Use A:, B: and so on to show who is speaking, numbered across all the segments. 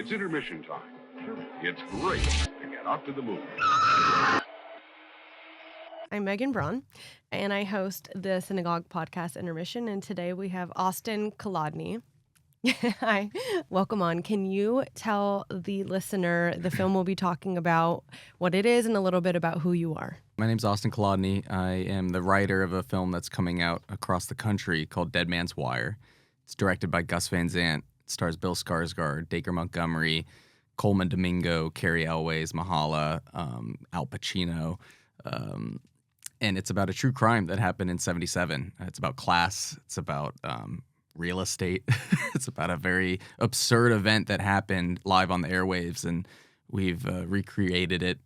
A: It's intermission time. It's great to get out to the movies.
B: I'm Megan Braun, and I host the Synagogue podcast Intermission, and today we have Austin Kolodney. Hi, welcome on. Can you tell the listener the film we'll be talking about, what it is, and a little bit about who you are?
C: My name's Austin Kolodney. I am the writer of a film that's coming out across the country called Dead Man's Wire. It's directed by Gus Van Sant. It stars Bill Skarsgård, Dacre Montgomery, Coleman Domingo, Carrie Elways, Mahala, Al Pacino. And it's about a true crime that happened in 1977. It's about class. It's about real estate. It's about a very absurd event that happened live on the airwaves, and we've recreated it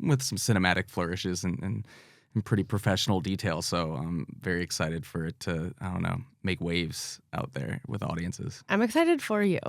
C: with some cinematic flourishes and pretty professional detail. So I'm very excited for it to, make waves out there with audiences.
B: I'm excited for you.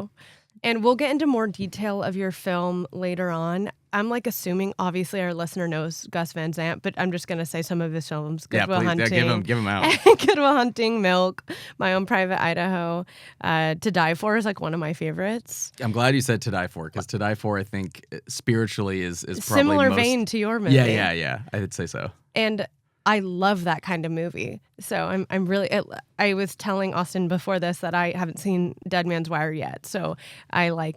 B: And we'll get into more detail of your film later on. I'm assuming, obviously, our listener knows Gus Van Sant, but I'm just going to say some of his films. Good Will Hunting.
C: Yeah, give him out.
B: Good Will Hunting, Milk, My Own Private Idaho. To Die For is one of my favorites.
C: I'm glad you said To Die For, because To Die For, I think, spiritually is probably
B: similar vein to your movie.
C: Yeah. I would say so.
B: And I love that kind of movie. So I'm really, I was telling Austin before this that I haven't seen Dead Man's Wire yet. So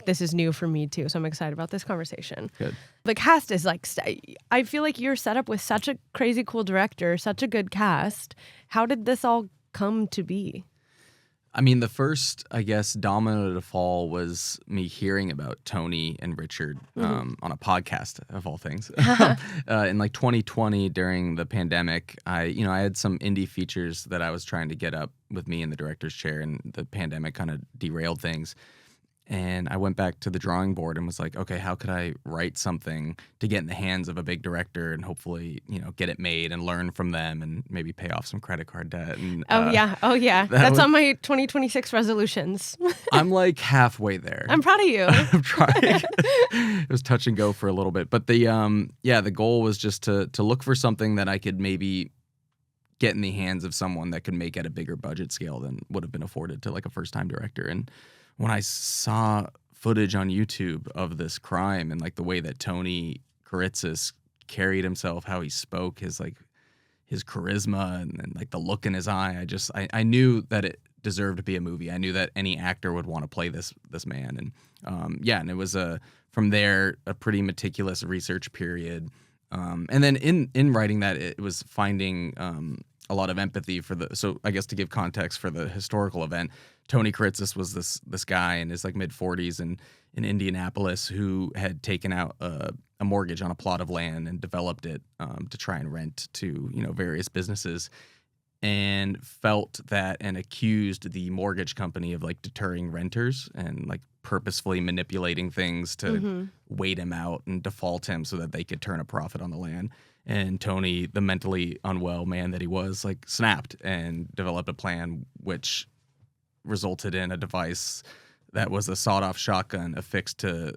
B: this is new for me too. So I'm excited about this conversation.
C: Good.
B: The cast is I feel like you're set up with such a crazy cool director, such a good cast. How did this all come to be?
C: I mean, the first, domino to fall was me hearing about Tony and Richard on a podcast, of all things. In 2020, during the pandemic, I had some indie features that I was trying to get up with me in the director's chair, and the pandemic kind of derailed things. And I went back to the drawing board and was like, okay, how could I write something to get in the hands of a big director and hopefully, get it made and learn from them and maybe pay off some credit card debt. And,
B: Oh, yeah. That's on my 2026 resolutions.
C: I'm halfway there.
B: I'm proud of you.
C: I'm trying. It was touch and go for a little bit. But the goal was just to look for something that I could maybe get in the hands of someone that could make at a bigger budget scale than would have been afforded to a first-time director. And when I saw footage on YouTube of this crime and the way that Tony Kuritzis carried himself, how he spoke, his charisma and the look in his eye, I knew that it deserved to be a movie. I knew that any actor would want to play this man. And and it was from there a pretty meticulous research period. And then in writing that, it was finding a lot of empathy so I guess to give context for the historical event, Tony Kuritzis was this guy in his mid-40s in Indianapolis who had taken out a mortgage on a plot of land and developed it to try and rent to various businesses, and felt that and accused the mortgage company of deterring renters and purposefully manipulating things to wait him out and default him so that they could turn a profit on the land. And Tony, the mentally unwell man that he was, snapped and developed a plan which resulted in a device that was a sawed-off shotgun affixed to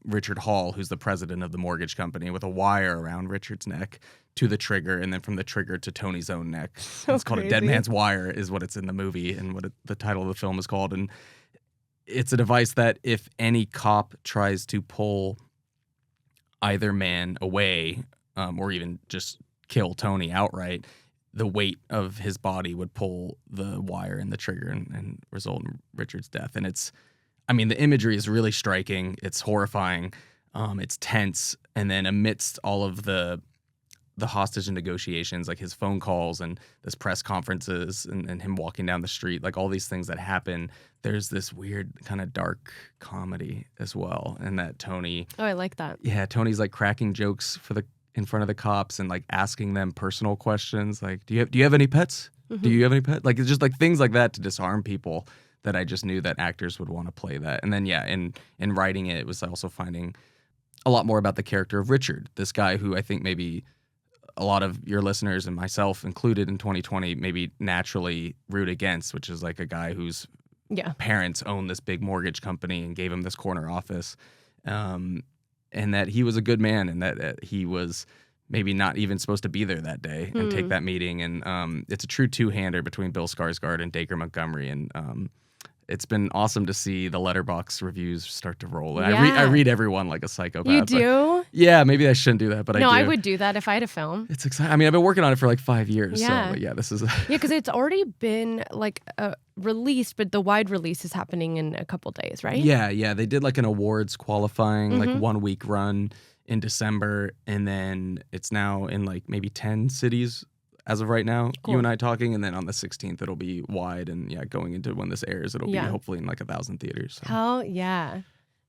C: Richard Hall, who's the president of the mortgage company, with a wire around Richard's neck to the trigger, and then from the trigger to Tony's own neck. It's called A Dead Man's Wire, is what it's in the movie, and what the title of the film is called. And it's a device that if any cop tries to pull either man away, or even just kill Tony outright, the weight of his body would pull the wire and the trigger and result in Richard's death. And the imagery is really striking. It's horrifying. It's tense. And then amidst all of the hostage negotiations, his phone calls and this press conferences and him walking down the street, all these things that happen, there's this weird kind of dark comedy as well. And that Tony...
B: Oh, I like that.
C: Yeah, Tony's cracking jokes in front of the cops and asking them personal questions do you have any pets? Mm-hmm. Do you have any pets? It's just things like that to disarm people, that I just knew that actors would want to play that. And then in writing it was also finding a lot more about the character of Richard, this guy who I think maybe a lot of your listeners and myself included in 2020 maybe naturally root against, which is a guy whose parents owned this big mortgage company and gave him this corner office. And that he was a good man, and that he was maybe not even supposed to be there that day and take that meeting. And it's a true two-hander between Bill Skarsgård and Dacre Montgomery. And it's been awesome to see the Letterboxd reviews start to roll.
B: Yeah.
C: I read everyone like a psychopath.
B: You do?
C: Yeah, maybe I shouldn't do that, but
B: No,
C: I
B: I
C: do.
B: would do that if I had a film.
C: It's exciting. I mean, I've been working on it for like 5 years.
B: Yeah.
C: So, but yeah, this is.
B: Yeah, because it's already been like released, but the wide release is happening in a couple days, right?
C: Yeah. They did like an awards qualifying, like
B: Mhm.
C: 1 week run in December, and then it's now in like maybe 10 cities as of right now.
B: Cool.
C: You and I talking, and then on the 16th it'll be wide, and going into when this airs, it'll be
B: Yeah.
C: hopefully in like 1,000 theaters. So.
B: Hell yeah.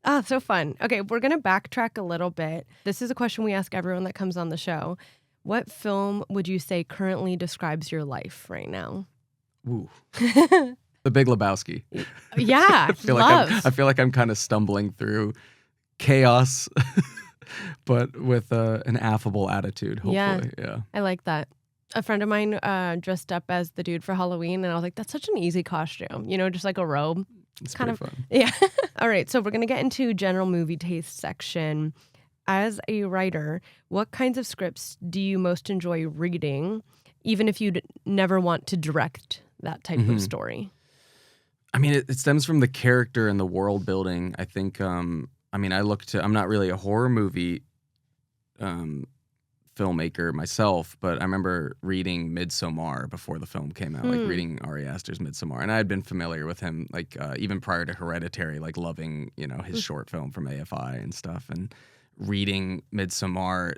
B: Oh, so fun. Okay, we're going to backtrack a little bit. This is a question we ask everyone that comes on the show. What film would you say currently describes your life right now?
C: Ooh. The Big Lebowski.
B: Yeah,
C: I feel like I'm kind of stumbling through chaos, but with an affable attitude. Hopefully, yeah.
B: I like that. A friend of mine dressed up as the dude for Halloween, and I was like, that's such an easy costume. Just like a robe.
C: It's
B: kind
C: pretty fun.
B: Yeah. All right, so we're going to get into general movie taste section. As a writer, what kinds of scripts do you most enjoy reading, even if you'd never want to direct that type of story?
C: I mean, it stems from the character and the world building. I think, I'm not really a horror movie filmmaker myself, but I remember reading Midsommar before the film came out, like reading Ari Aster's Midsommar. And I had been familiar with him, like even prior to Hereditary, like loving, his short film from AFI and stuff. And reading Midsommar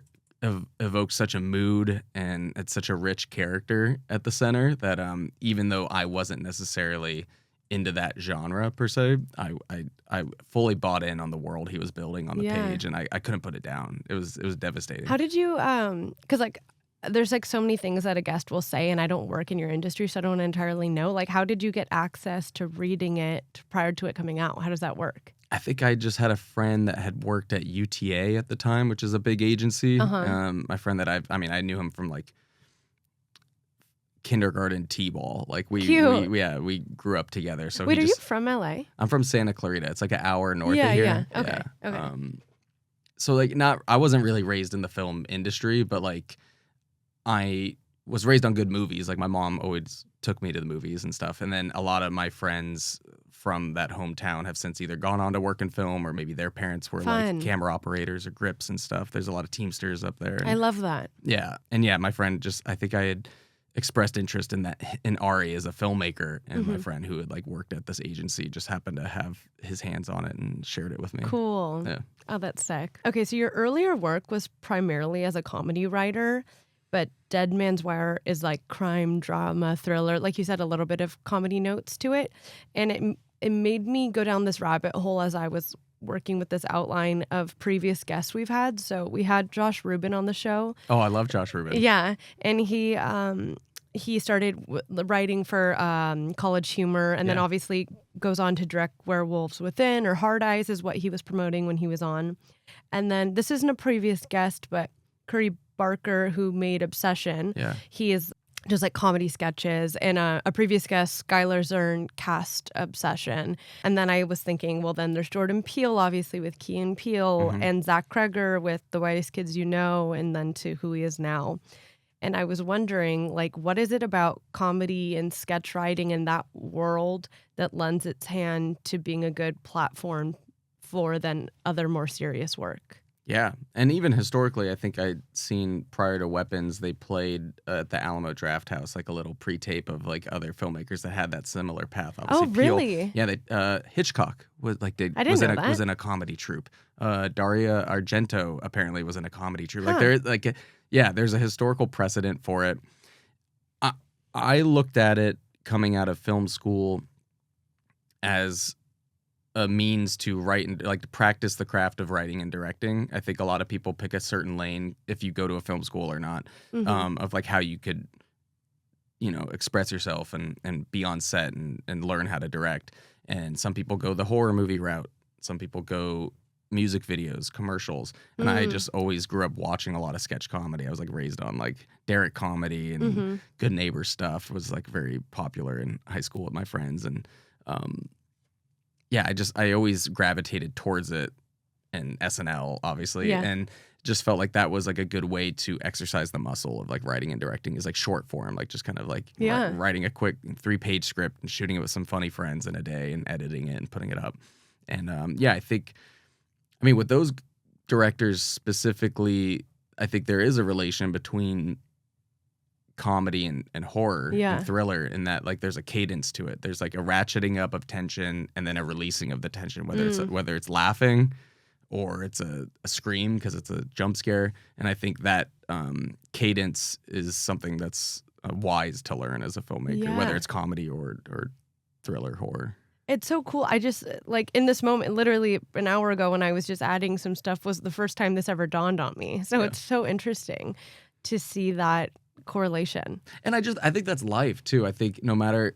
C: evokes such a mood, and it's such a rich character at the center that even though I wasn't necessarily into that genre per se, I fully bought in on the world he was building on the page, and I couldn't put it down. It was devastating.
B: How did you because like there's like so many things that a guest will say, and I don't work in your industry, so I don't entirely know. Like, how did you get access to reading it prior to it coming out? How does that work?
C: I think I just had a friend that had worked at UTA at the time, which is a big agency. My friend that I knew him from like kindergarten t-ball. Like we grew up together. So
B: wait, are you from LA?
C: I'm from Santa Clarita. It's like an hour north
B: of
C: here.
B: Yeah. Okay.
C: So like I wasn't really raised in the film industry, but like I was raised on good movies. Like my mom always took me to the movies and stuff. And then a lot of my friends from that hometown have since either gone on to work in film, or maybe their parents were like camera operators or grips and stuff. There's a lot of Teamsters up there.
B: I love that.
C: Yeah. And my friend I think I had expressed interest in Ari as a filmmaker, and my friend who had like worked at this agency just happened to have his hands on it and shared it with me.
B: Cool.
C: Yeah.
B: Oh, that's sick. Okay, so your earlier work was primarily as a comedy writer, but Dead Man's Wire is like crime, drama, thriller. Like you said, a little bit of comedy notes to it. And it made me go down this rabbit hole as I was working with this outline of previous guests we've had. So we had Josh Rubin on the show.
C: Oh, I love Josh Rubin.
B: Yeah. And he started writing for College Humor, and then obviously goes on to direct Werewolves Within, or Hard Eyes is what he was promoting when he was on. And then this isn't a previous guest, but Curry Barker, who made Obsession.
C: Yeah.
B: He is just like comedy sketches, and a previous guest, Skylar Zern, cast Obsession. And then I was thinking, well, then there's Jordan Peele, obviously, with Key and Peele, and Zach Kreger with The Whitest Kids You Know, and then to who he is now. And I was wondering, like, what is it about comedy and sketch writing in that world that lends its hand to being a good platform for then other more serious work?
C: Yeah. And even historically, I think I'd seen prior to Weapons, they played at the Alamo Drafthouse, like a little pre-tape of like other filmmakers that had that similar path. Obviously,
B: oh, really?
C: Yeah. Hitchcock was like was in a comedy troupe. Daria Argento apparently was in a comedy troupe. Like there's a historical precedent for it. I looked at it coming out of film school as a means to write and like to practice the craft of writing and directing. I think a lot of people pick a certain lane if you go to a film school or not, of like how you could, express yourself and be on set and learn how to direct. And some people go the horror movie route. Some people go music videos, commercials. And I just always grew up watching a lot of sketch comedy. I was like raised on like Derek comedy and Good Neighbor stuff was like very popular in high school with my friends. And, I always gravitated towards it, and SNL obviously. Yeah. And just felt like that was like a good way to exercise the muscle of like writing and directing is like short form, like just kind of like writing a quick 3-page script and shooting it with some funny friends in a day and editing it and putting it up. And I mean, with those directors specifically, I think there is a relation between comedy and horror and thriller in that like there's a cadence to it. There's like a ratcheting up of tension and then a releasing of the tension, whether it's laughing or it's a scream because it's a jump scare. And I think that cadence is something that's wise to learn as a filmmaker, whether it's comedy or thriller horror.
B: It's so cool. I just, like, in this moment, literally an hour ago when I was just adding some stuff was the first time this ever dawned on me. So it's so interesting to see that correlation. And
C: I think that's life, too. I think no matter,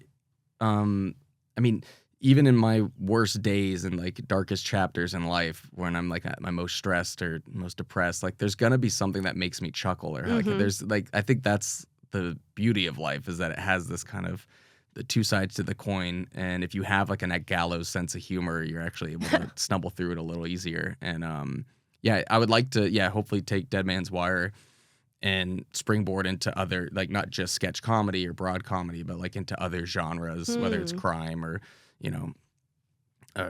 C: I mean, even in my worst days and, like, darkest chapters in life when I'm, like, at my most stressed or most depressed, like, there's going to be something that makes me chuckle. Or, like, there's, like, I think that's the beauty of life is that it has this kind of the two sides to the coin, and if you have like a gallows sense of humor, you're actually able to stumble through it a little easier. And I would like to hopefully take Dead Man's Wire and springboard into other, like, not just sketch comedy or broad comedy, but like into other genres, whether it's crime or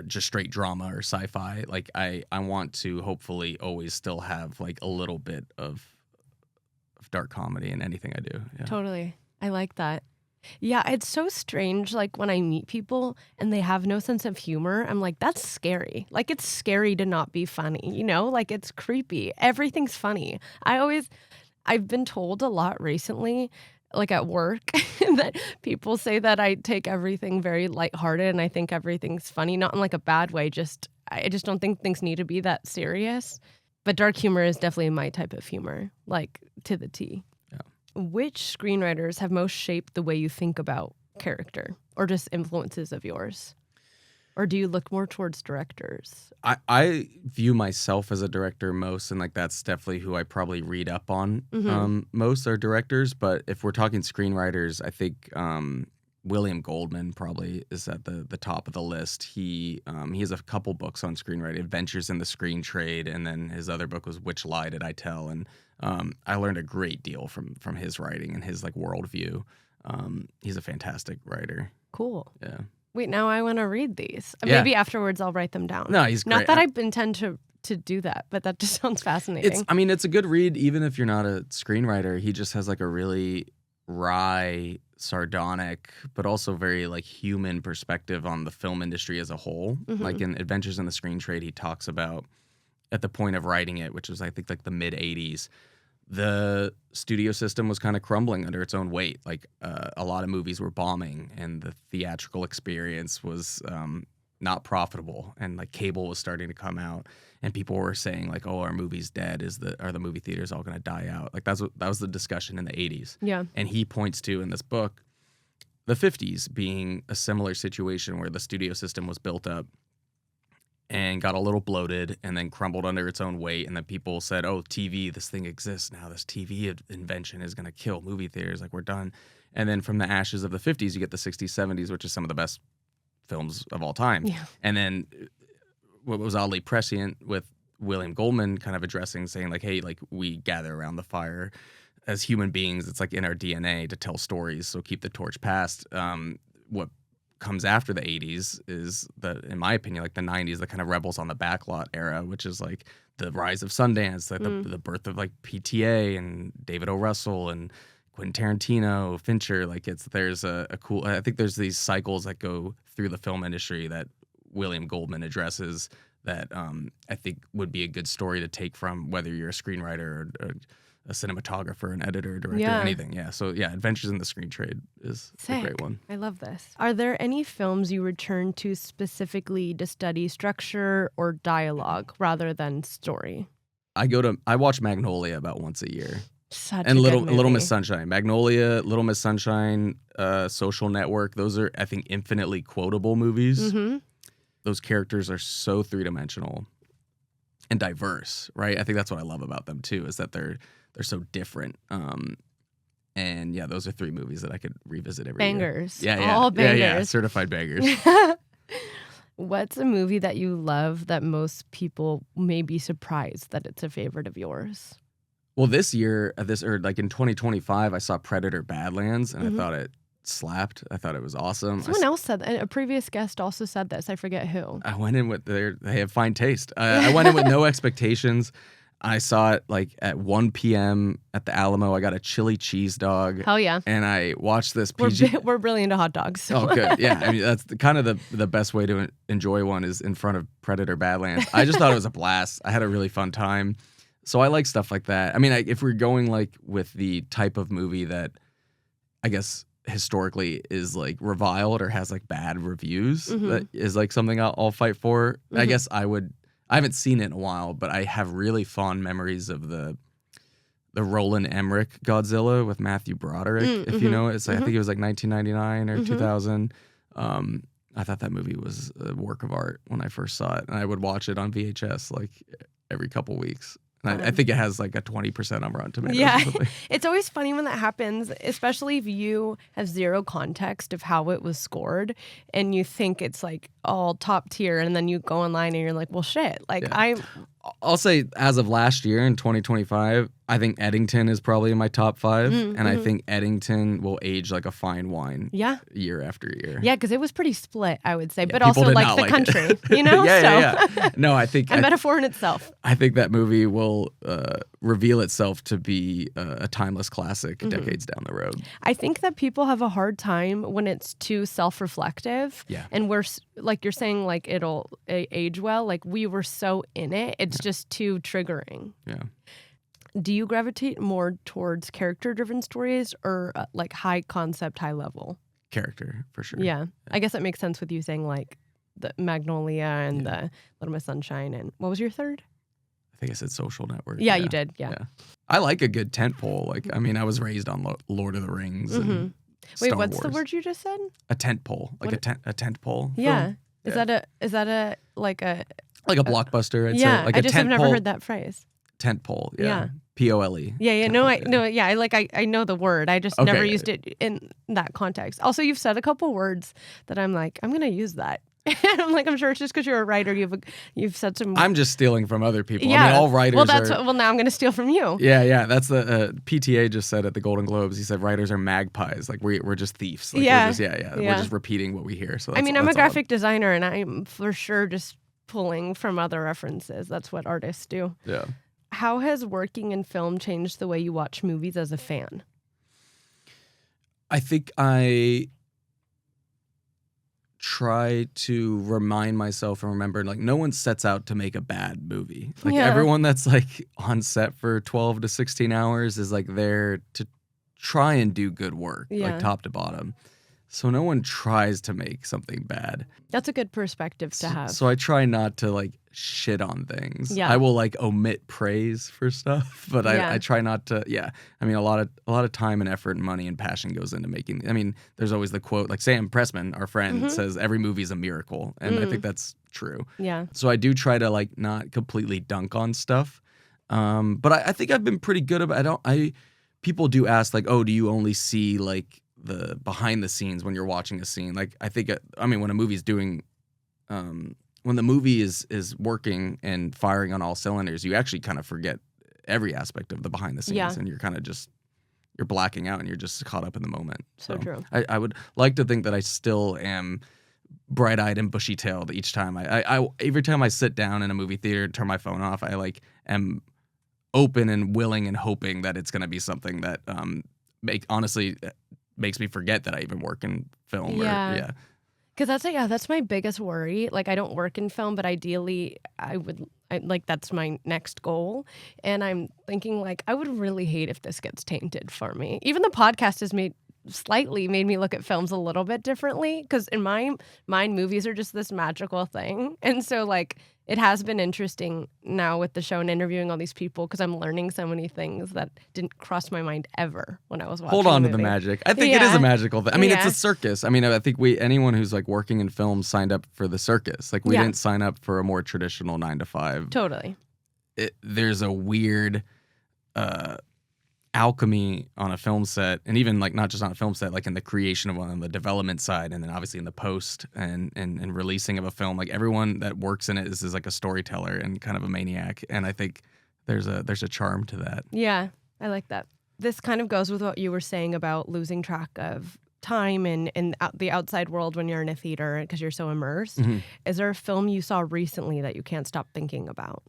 C: just straight drama or sci-fi. Like I want to hopefully always still have like a little bit of dark comedy in anything I do.
B: Totally. I like that. Yeah, it's so strange, like, when I meet people and they have no sense of humor, I'm like, that's scary. Like, it's scary to not be funny, Like, it's creepy. Everything's funny. I've been told a lot recently, like, at work, that people say that I take everything very lighthearted and I think everything's funny, not in, like, a bad way, I just don't think things need to be that serious. But dark humor is definitely my type of humor, like, to the T. Which screenwriters have most shaped the way you think about character or just influences of yours? Or do you look more towards directors?
C: I view myself as a director most, and like that's definitely who I probably read up on most are directors. But if we're talking screenwriters, I think William Goldman probably is at the top of the list. He has a couple books on screenwriting, Adventures in the Screen Trade, and then his other book was Which Lie Did I Tell? And I learned a great deal from his writing and his like worldview. He's a fantastic writer.
B: Cool.
C: Yeah.
B: Wait, now I want to read these. Maybe afterwards I'll write them down.
C: No, he's great.
B: Not that I intend to do that, but that just sounds fascinating.
C: It's a good read even if you're not a screenwriter. He just has like a really wry, sardonic, but also very like human perspective on the film industry as a whole. Like in Adventures in the Screen Trade, he talks about at the point of writing it, which was I think like the mid 80s, the studio system was kind of crumbling under its own weight. Like a lot of movies were bombing and the theatrical experience was not profitable, and like cable was starting to come out and people were saying like, oh, our movie's dead. Are the movie theaters all going to die out? Like that was the discussion in the 80s.
B: Yeah.
C: And he points to in this book the 50s being a similar situation where the studio system was built up and got a little bloated and then crumbled under its own weight. And then people said, oh, TV, this thing exists now. This TV invention is going to kill movie theaters. Like, we're done. And then from the ashes of the 50s, you get the 60s, 70s, which is some of the best films of all time.
B: Yeah.
C: And then what was oddly prescient with William Goldman kind of addressing, saying like, hey, like we gather around the fire as human beings. It's like in our DNA to tell stories. So keep the torch passed. What comes after the 80s is in my opinion, like the 90s, the kind of Rebels on the Backlot era, which is like the rise of Sundance, like the birth of like PTA and David O. Russell and Quentin Tarantino, Fincher. Like there's a cool, I think there's these cycles that go through the film industry that William Goldman addresses that I think would be a good story to take from, whether you're a screenwriter or a cinematographer, an editor, director, anything. Yeah. So yeah, Adventures in the Screen Trade is a great one.
B: I love this. Are there any films you return to specifically to study structure or dialogue rather than story?
C: I watch Magnolia about once a year.
B: Such
C: and
B: a
C: Little
B: good movie.
C: Little Miss Sunshine. Magnolia, Little Miss Sunshine, Social Network. Those are, I think, infinitely quotable movies.
B: Mm-hmm.
C: Those characters are so three-dimensional and diverse, right? I think that's what I love about them too, is that they're so different. And yeah, those are three movies that I could revisit every
B: Bangers.
C: year. Yeah,
B: All bangers.
C: Yeah, certified bangers.
B: What's a movie that you love that most people may be surprised that it's a favorite of yours?
C: Well, this year, like in 2025, I saw Predator Badlands, and
B: Mhm.
C: I thought it slapped. I thought it was awesome.
B: Someone else said that. A previous guest also said this. I forget who.
C: I went in with they have fine taste. I went in with no expectations. I saw it like at 1 p.m. at the Alamo. I got a chili cheese dog.
B: Hell yeah.
C: And I watched this PG.
B: We're really into hot dogs. So.
C: Oh, good. Yeah. I mean, that's kind of the best way to enjoy one is in front of Predator Badlands. I just thought it was a blast. I had a really fun time. So I like stuff like that. I mean, if we're going like with the type of movie that I guess historically is like reviled or has like bad reviews, that is like something I'll fight for. I guess I haven't seen it in a while, but I have really fond memories of the Roland Emmerich Godzilla with Matthew Broderick, if you know it. It's like, I think it was like 1999 or 2000. I thought that movie was a work of art when I first saw it, and I would watch it on VHS like every couple weeks. And I think it has like a 20% on Rotten Tomatoes.
B: Yeah, it's always funny when that happens, especially if you have zero context of how it was scored and you think it's like all top tier, and then you go online and you're like, well, shit. Like
C: I'll say as of last year in 2025, I think Eddington is probably in my top 5, and I think Eddington will age like a fine wine.
B: Yeah,
C: year after year.
B: Yeah, because it was pretty split, I would say,
C: Yeah,
B: but also like the country, you know.
C: Yeah. No, I think
B: a metaphor in itself.
C: I think that movie will reveal itself to be a timeless classic decades down the road.
B: I think that people have a hard time when it's too self-reflective.
C: Yeah,
B: and we're like you're saying, like it'll age well. Like we were so in it, it's just too triggering.
C: Yeah.
B: Do you gravitate more towards character-driven stories or like high concept, high level?
C: Character, for sure.
B: Yeah. I guess that makes sense with you saying like the Magnolia and the Little Miss Sunshine. And what was your third?
C: I think I said Social Network.
B: Yeah, you did. Yeah.
C: I like a good tentpole. Like, I mean, I was raised on Lord of the Rings and
B: Wait,
C: Star
B: what's
C: Wars.
B: the word you just said?
C: A tentpole, like a tentpole.
B: Yeah.
C: Film.
B: Is that a like a
C: blockbuster? I'd say. Like
B: I
C: a
B: just have never
C: tentpole-
B: heard that phrase.
C: Tentpole.
B: Yeah.
C: Yeah. POLE.
B: Yeah. No, I know the word. I just never
C: Okay.
B: used it in that context. Also, you've said a couple words that I'm like, I'm gonna use that. And I'm like, I'm sure it's just because you're a writer. You've said some.
C: I'm just stealing from other people.
B: Yeah.
C: I mean, all writers
B: Well, now I'm gonna steal from you.
C: Yeah. That's the PTA just said at the Golden Globes. He said writers are magpies. Like we're just thieves. Like,
B: Yeah.
C: We're just repeating what we hear. So
B: I mean, I'm a
C: that's all.
B: graphic designer, and I'm for sure just pulling from other references. That's what artists do.
C: Yeah.
B: How has working in film changed the way you watch movies as a fan?
C: I think I try to remind myself and remember, like, no one sets out to make a bad movie. Like, everyone that's, like, on set for 12 to 16 hours is, like, there to try and do good work, like, top to bottom. So no one tries to make something bad.
B: That's a good perspective to have.
C: So I try not to, like, shit on things.
B: Yeah.
C: I will, like, omit praise for stuff, but I try not to. Yeah, I mean, a lot of time and effort and money and passion goes into making. I mean, there's always the quote, like Sam Pressman, our friend, says every movie is a miracle, and I think that's true.
B: Yeah.
C: So I do try to, like, not completely dunk on stuff, but I think I've been pretty good about. People do ask, like, oh, do you only see like the behind the scenes when you're watching a scene? Like, I think when a movie's doing when the movie is working and firing on all cylinders, you actually kind of forget every aspect of the behind the scenes, and you're kind of just you're blacking out and you're just caught up in the moment.
B: So true.
C: I would like to think that I still am bright-eyed and bushy-tailed each time. I every time I sit down in a movie theater, turn my phone off, I like am open and willing and hoping that it's going to be something that honestly makes me forget that I even work in film.
B: Yeah. Because that's my biggest worry. Like, I don't work in film, but ideally that's my next goal. And I'm thinking, like, I would really hate if this gets tainted for me. Even the podcast has made me look at films a little bit differently, because in my mind, movies are just this magical thing. And so, like, it has been interesting now with the show and interviewing all these people, because I'm learning so many things that didn't cross my mind ever when I was watching.
C: Hold on to the magic. I think it is a magical thing. I mean, it's a circus. I mean, I think anyone who's like working in film signed up for the circus. Like, we didn't sign up for a more traditional 9 to 5.
B: Totally.
C: There's a weird alchemy on a film set, and even like not just on a film set, like in the creation of one, on the development side, and then obviously in the post and releasing of a film, like everyone that works in it is like a storyteller and kind of a maniac. And I think there's a charm to that.
B: Yeah, I like that. This kind of goes with what you were saying about losing track of time and the outside world when you're in a theater because you're so immersed.
C: Mm-hmm.
B: Is there a film you saw recently that you can't stop thinking about?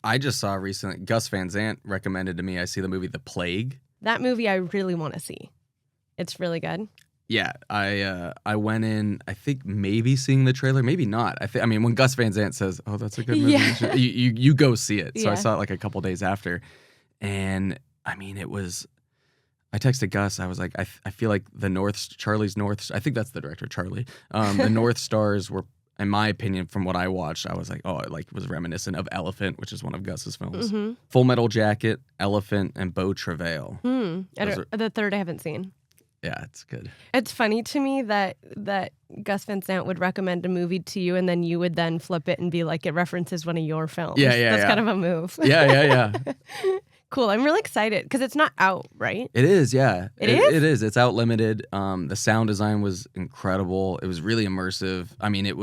C: I just saw recently, Gus Van Sant recommended to me, I see the movie The Plague.
B: That movie I really want to see. It's really good.
C: Yeah, I went in, I think maybe seeing the trailer, maybe not. I mean, when Gus Van Sant says, "Oh, that's a good movie,"
B: Yeah.
C: you go see it. So
B: Yeah.
C: I saw it like a couple days after, and I mean, it was. I texted Gus. I was like, I feel like Charlie's North. I think that's the director, Charlie. The North Stars were, in my opinion, from what I watched, I was like, oh, it like was reminiscent of Elephant, which is one of Gus's films.
B: Mm-hmm.
C: Full Metal Jacket, Elephant, and Beau Travail.
B: The third I haven't seen.
C: Yeah, it's good.
B: It's funny to me that Gus Van Sant would recommend a movie to you, and then you would then flip it and be like, it references one of your films.
C: Yeah,
B: That's kind of a move.
C: Yeah.
B: Cool. I'm really excited because it's not out, right?
C: It is, yeah.
B: It is?
C: It is. It's out limited. The sound design was incredible. It was really immersive. I mean, it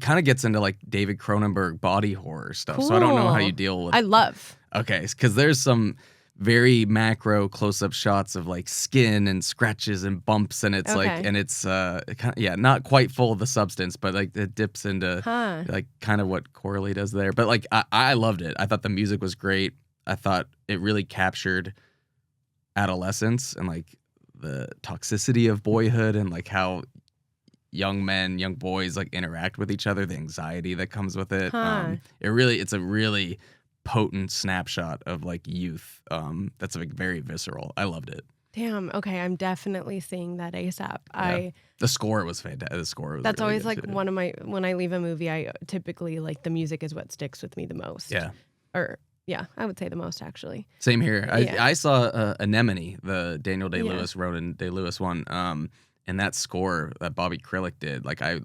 C: kind of gets into like David Cronenberg body horror stuff. So I don't know how
B: Cool.
C: you deal with.
B: I love.
C: Okay, because there's some very macro close-up shots of like skin and scratches and bumps, and it's like,
B: Okay.
C: and it's not quite full of the substance, but like it dips into like kind of what Coralie does there. But like I loved it. I thought the music was great. I thought it really captured adolescence and like the toxicity of boyhood and like how young boys like interact with each other, the anxiety that comes with it. It's a really potent snapshot of like youth. That's like very visceral. I loved it.
B: Damn. Okay, I'm definitely seeing that ASAP.
C: Yeah. The score was fantastic. The score was
B: That's
C: really
B: always
C: good,
B: like
C: too.
B: one of my, when I leave a movie, I typically like the music is what sticks with me the most.
C: Yeah.
B: Or yeah, I would say the most actually.
C: Same here.
B: Yeah.
C: I saw Anemone, the Daniel Day-Lewis,
B: Yeah.
C: Ronan Day-Lewis one, and that score that Bobby Krilic did, like I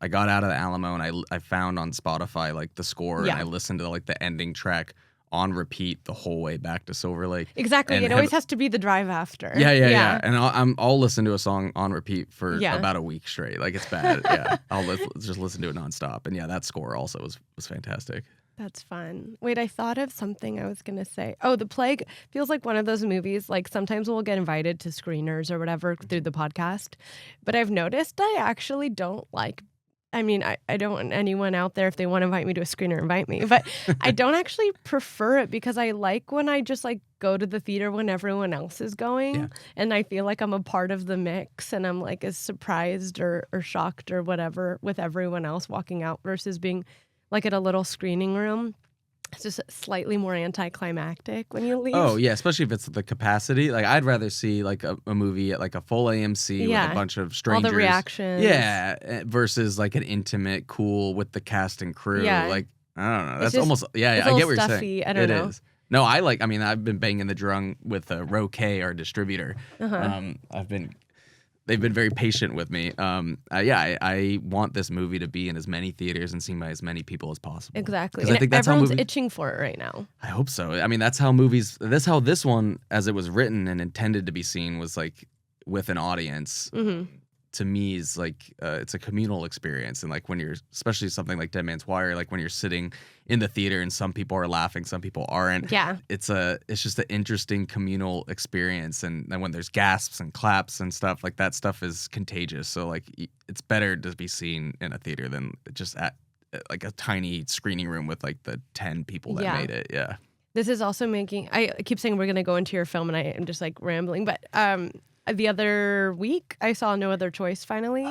C: got out of the Alamo and I found on Spotify like the score
B: Yeah.
C: and I listened to like the ending track on repeat the whole way back to Silver Lake.
B: Exactly.
C: And
B: It always has to be the drive after.
C: Yeah. And I'll listen to a song on repeat for
B: Yeah.
C: about a week straight. Like it's bad. Yeah, I'll just listen to it nonstop. And yeah, that score also was fantastic.
B: That's fun. Wait, I thought of something I was going to say. Oh, The Plague feels like one of those movies, like sometimes we'll get invited to screeners or whatever through the podcast. But I've noticed I actually don't like, I mean, I don't want anyone out there, if they want to invite me to a screener, invite me. But I don't actually prefer it because I like when I just like go to the theater when everyone else is going.
C: Yeah.
B: And I feel like I'm a part of the mix and I'm like as surprised or shocked or whatever with everyone else walking out versus being like at a little screening room. It's just slightly more anticlimactic when you leave.
C: Oh yeah, especially if it's the capacity. Like I'd rather see like a movie at like a full AMC
B: Yeah.
C: with a bunch of
B: All
C: strangers.
B: the reactions.
C: Yeah, versus like an intimate, cool with the cast and crew.
B: Yeah.
C: Like I don't know. That's
B: just-
C: almost
B: it's
C: I
B: a
C: get
B: little
C: what you're saying.
B: stuffy. I don't
C: It
B: know.
C: is. No, I mean, I've been banging the drum with Roque, our distributor. They've been very patient with me. I want this movie to be in as many theaters and seen by as many people as possible.
B: Exactly.
C: Because
B: And
C: I think that's how
B: everyone's
C: movies.
B: itching for it right now.
C: I hope so. I mean, that's how movies. That's how this one, as it was written and intended to be seen, was like with an audience.
B: Mm-hmm.
C: To me, is like it's a communal experience, and like when you're, especially something like Dead Man's Wire, like when you're sitting in the theater and some people are laughing, some people aren't.
B: Yeah.
C: It's just an interesting communal experience, and then when there's gasps and claps and stuff, like that stuff is contagious. So like it's better to be seen in a theater than just at like a tiny screening room with like the 10 people that
B: Yeah.
C: made it. Yeah.
B: This is also making, I keep saying we're going to go into your film and I am just like rambling, but the other week I saw No Other Choice finally.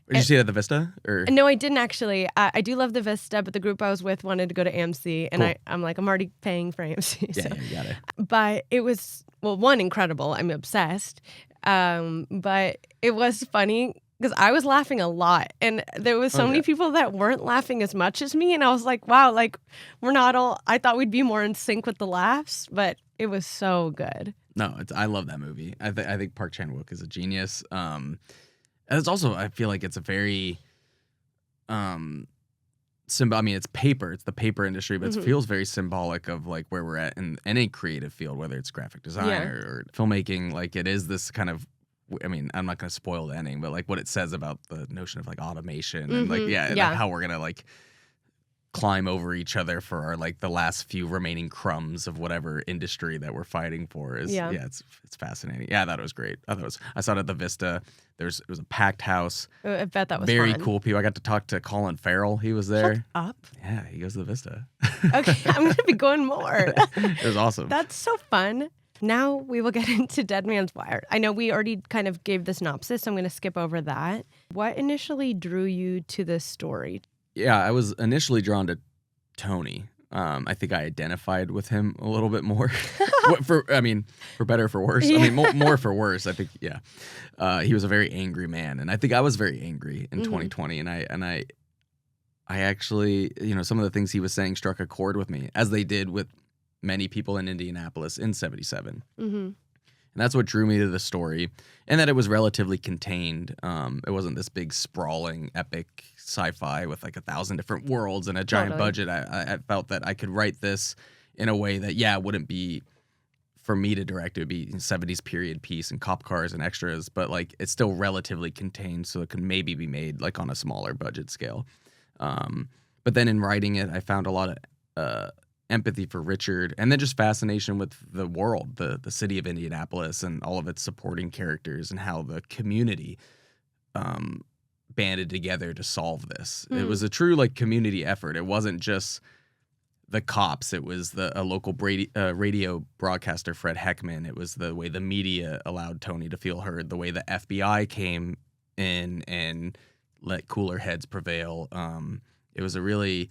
C: Did you see it at the Vista? Or
B: No, I didn't actually. I do love the Vista, but the group I was with wanted to go to AMC, and
C: Cool.
B: I'm like, I'm already paying for AMC.
C: yeah,
B: so.
C: you got it.
B: But it was, well, one, incredible. I'm obsessed. But it was funny because I was laughing a lot, and there was so many people that weren't laughing as much as me, and I was like, wow, like we're not all. I thought we'd be more in sync with the laughs, but it was so good.
C: No, I love that movie. I think Park Chan-wook is a genius. And it's also, I feel like it's a very I mean, it's paper. It's the paper industry, but
B: Mm-hmm.
C: it feels very symbolic of like where we're at in any creative field, whether it's graphic design
B: Yeah.
C: or filmmaking. Like it is this kind of, I mean, I'm not going to spoil the ending, but like what it says about the notion of like automation and like,
B: Mhm.
C: yeah,
B: Yeah.
C: like how we're going to like climb over each other for our like the last few remaining crumbs of whatever industry that we're fighting for is
B: Yeah.
C: it's fascinating. Yeah, I thought it was great. I saw it at the Vista. It was a packed house.
B: I bet that was
C: Very
B: fun.
C: cool people. I got to talk to Colin Farrell. He was there.
B: Shut up.
C: Yeah, he goes to the Vista.
B: Okay, I'm going to be going more.
C: It was awesome.
B: That's so fun. Now we will get into Dead Man's Wire. I know we already kind of gave the synopsis, so I'm going to skip over that. What initially drew you to this story?
C: Yeah, I was initially drawn to Tony. I think I identified with him a little bit more. For better or for worse. I mean, more for worse. I think, yeah. He was a very angry man, and I think I was very angry in 2020. And I actually, some of the things he was saying struck a chord with me, as they did with many people in Indianapolis in '77.
B: Mm-hmm.
C: And that's what drew me to the story, and that it was relatively contained. It wasn't this big, sprawling, epic sci-fi with like 1,000 different worlds and a giant
B: Totally.
C: budget. I felt that I could write this in a way that, it wouldn't be for me to direct. It would be 70s period piece and cop cars and extras, but like it's still relatively contained, so it could maybe be made like on a smaller budget scale. But then in writing it, I found a lot of empathy for Richard, and then just fascination with the world, the city of Indianapolis and all of its supporting characters, and how the community banded together to solve this. It was a true like community effort. It wasn't just the cops. It was a local radio broadcaster, Fred Heckman. It was the way the media allowed Tony to feel heard, the way the FBI came in and let cooler heads prevail. It was a really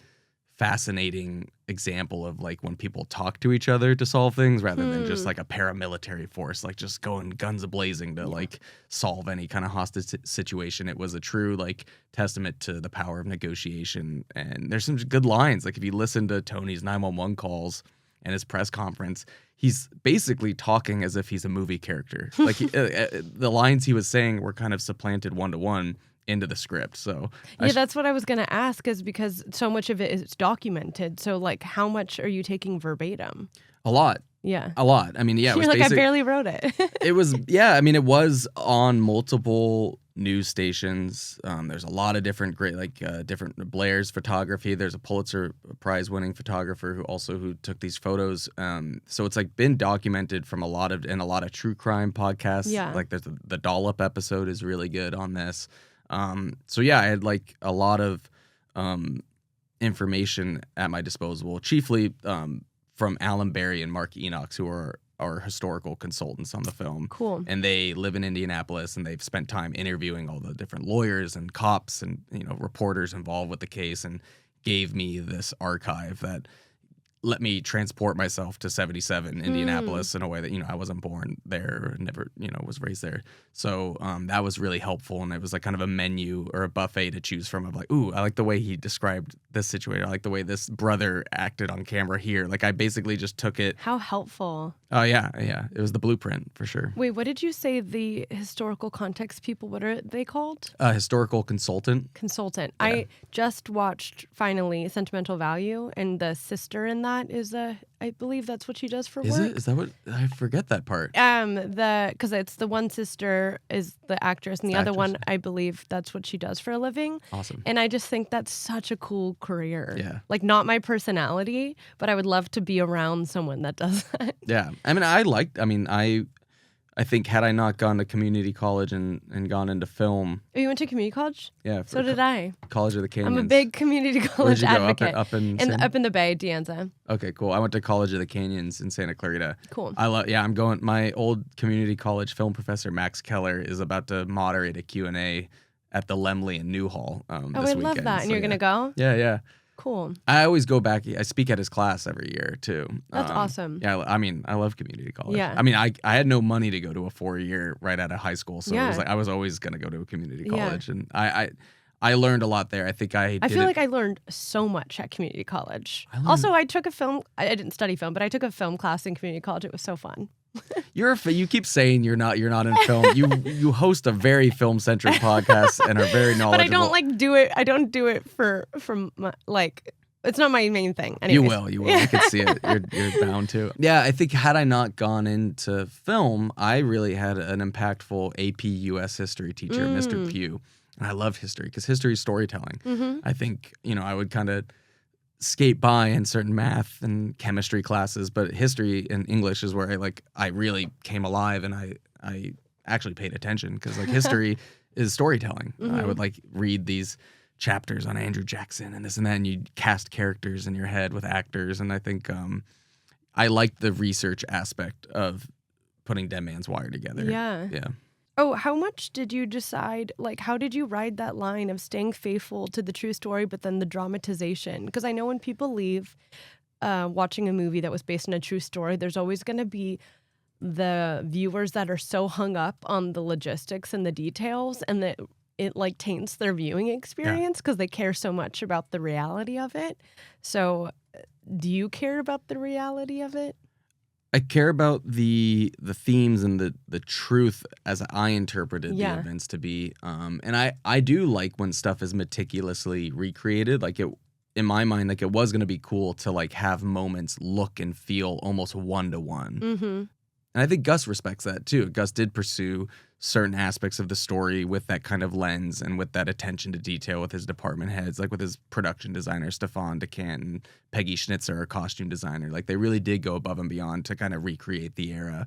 C: fascinating example of like when people talk to each other to solve things rather than just like a paramilitary force, like just going guns a-blazing to like solve any kind of hostage situation. It was a true like testament to the power of negotiation. And there's some good lines. Like if you listen to Tony's 911 calls and his press conference, he's basically talking as if he's a movie character. Like the lines he was saying were kind of supplanted one-to-one into the script. So
B: that's what I was going to ask, is because so much of it is documented. So like how much are you taking verbatim?
C: a lot.
B: Yeah.
C: A lot. I mean, yeah, it
B: You're
C: was
B: like, I barely wrote it.
C: It was, I mean, it was on multiple news stations. There's a lot of different different Blair's photography. There's a Pulitzer Prize winning photographer who took these photos. So it's like been documented from a lot of true crime podcasts.
B: Yeah.
C: Like there's the Dollop episode is really good on this. So yeah, I had like a lot of information at my disposal, chiefly from Alan Berry and Mark Enochs, who are our historical consultants on the film.
B: Cool.
C: And they live in Indianapolis, and they've spent time interviewing all the different lawyers and cops and reporters involved with the case, and gave me this archive that let me transport myself to 77 Indianapolis in a way that, I wasn't born there, never, was raised there. So that was really helpful. And it was like kind of a menu or a buffet to choose from of like, ooh, I like the way he described this situation. I like the way this brother acted on camera here. Like I basically just took it.
B: How helpful.
C: Oh, yeah. It was the blueprint for sure.
B: Wait, what did you say the historical context people, what are they called?
C: A historical consultant.
B: Consultant.
C: Yeah.
B: I just watched finally Sentimental Value, and the sister in that is I believe that's what she does for
C: Is
B: work.
C: it? Is that what? I forget that part.
B: Because it's the one sister is the actress, and the other one,
C: Actress.
B: I believe that's what she does for a living.
C: Awesome.
B: And I just think that's such a cool career.
C: Yeah.
B: Like not my personality, but I would love to be around someone that does that.
C: Yeah. I think had I not gone to community college and gone into film,
B: Oh, you went to community college?
C: yeah.
B: So did I.
C: College of the Canyons.
B: I'm a big community
C: Where'd
B: college
C: you go?
B: advocate.
C: Up in
B: Up in the Bay, De Anza.
C: Okay, cool. I went to College of the Canyons in Santa Clarita.
B: Cool.
C: I'm going. My old community college film professor Max Keller is about to moderate a Q&A at the Lemley in Newhall
B: Oh,
C: this
B: I
C: weekend.
B: love that. And
C: So,
B: you're
C: yeah.
B: going to go?
C: Yeah.
B: Cool.
C: I always go back. I speak at his class every year too.
B: That's awesome.
C: Yeah, I love community college.
B: Yeah.
C: I mean, I had no money to go to a 4-year right out of high school, so it
B: Yeah.
C: was like I was always gonna go to a community
B: Yeah.
C: college, and I learned a lot there. I think I
B: feel like I learned so much at community college.
C: I learned-
B: Also, I took a film. I didn't study film, but I took a film class in community college. It was so fun.
C: You keep saying you're not in film. You host a very film centric podcast and are very knowledgeable.
B: But I don't do it. I don't do it from it's not my main thing. Anyways.
C: You will. I can see it. You're bound to. Yeah, I think had I not gone into film, I really had an impactful AP US history teacher, Mr. Pugh. And I love history because history is storytelling.
B: Mm-hmm.
C: I think, I would kind of skate by in certain math and chemistry classes, but history and English is where I really came alive and I actually paid attention because history is storytelling.
B: Mm-hmm.
C: I would read these chapters on Andrew Jackson and this and that, and you'd cast characters in your head with actors, and I think I liked the research aspect of putting Dead Man's Wire together.
B: Yeah. Oh, how much did you decide, how did you ride that line of staying faithful to the true story, but then the dramatization? Because I know when people leave watching a movie that was based on a true story, there's always going to be the viewers that are so hung up on the logistics and the details, and that it taints their viewing experience because they care so much about the reality of it. So do you care about the reality of it?
C: I care about the themes and the truth as I interpreted the events to be. And I do like when stuff is meticulously recreated. In my mind, it was going to be cool to have moments look and feel almost one-to-one.
B: Mm-hmm.
C: And I think Gus respects that too. Gus did pursue certain aspects of the story with that kind of lens and with that attention to detail with his department heads, with his production designer, Stefan DeCant, and Peggy Schnitzer, our costume designer. They really did go above and beyond to kind of recreate the era.